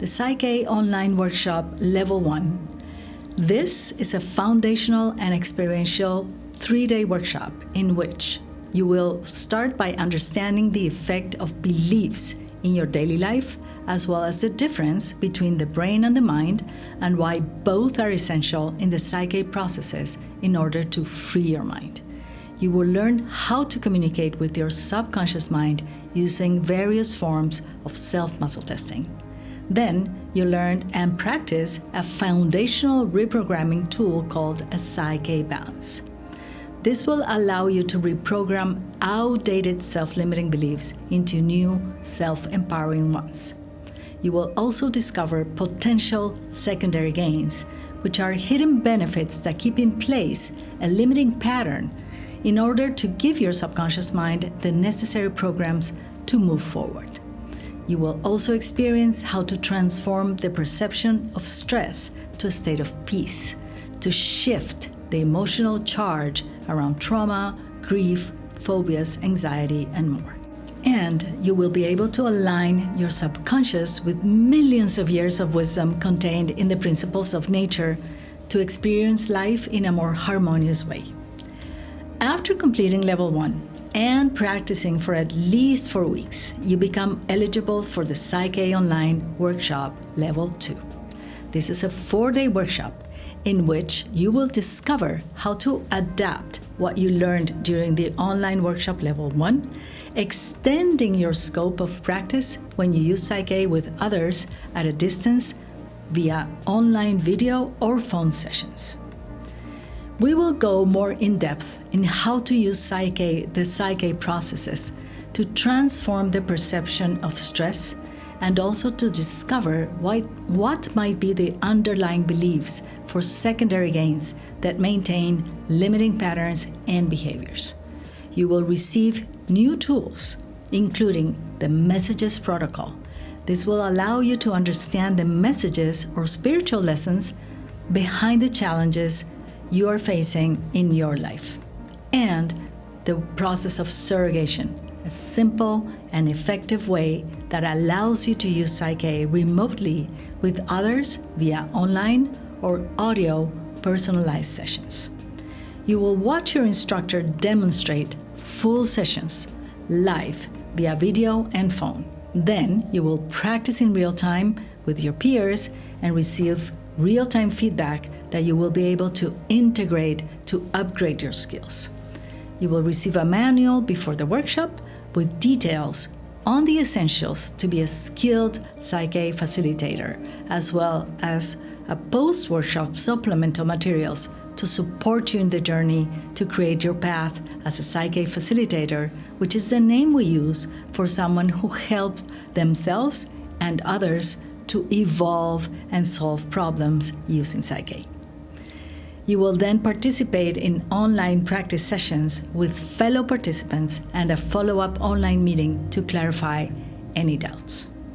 the PSYCH-K Online Workshop Level 1. This is a foundational and experiential 3-day workshop in which you will start by understanding the effect of beliefs in your daily life, as well as the difference between the brain and the mind, and why both are essential in the PSYCH-K processes in order to free your mind. You will learn how to communicate with your subconscious mind using various forms of self-muscle testing. Then you learn and practice a foundational reprogramming tool called a PSYCH-K balance. This will allow you to reprogram outdated self-limiting beliefs into new self-empowering ones. You will also discover potential secondary gains, which are hidden benefits that keep in place a limiting pattern in order to give your subconscious mind the necessary programs to move forward. You will also experience how to transform the perception of stress to a state of peace, to shift the emotional charge around trauma, grief, phobias, anxiety, and more. And you will be able to align your subconscious with millions of years of wisdom contained in the principles of nature to experience life in a more harmonious way. After completing Level 1 and practicing for at least 4 weeks, you become eligible for the PSYCH-K Online Workshop Level 2. This is a 4-day workshop in which you will discover how to adapt what you learned during the online workshop Level 1, extending your scope of practice when you use PSYCH-K with others at a distance via online video or phone sessions. We will go more in depth in how to use PSYCH-K, the PSYCH-K processes, to transform the perception of stress and also to discover what might be the underlying beliefs for secondary gains that maintain limiting patterns and behaviors. You will receive new tools, including the Messages Protocol. This will allow you to understand the messages or spiritual lessons behind the challenges you are facing in your life. And the process of surrogation, a simple and effective way that allows you to use PSYCH-K remotely with others via online or audio personalized sessions. You will watch your instructor demonstrate full sessions live via video and phone. Then you will practice in real time with your peers and receive real-time feedback that you will be able to integrate to upgrade your skills. You will receive a manual before the workshop with details on the essentials to be a skilled PSYCH-K facilitator, as well as a post-workshop supplemental materials to support you in the journey to create your path as a PSYCH-K facilitator, which is the name we use for someone who helped themselves and others to evolve and solve problems using PSYCH-K. You will then participate in online practice sessions with fellow participants and a follow-up online meeting to clarify any doubts.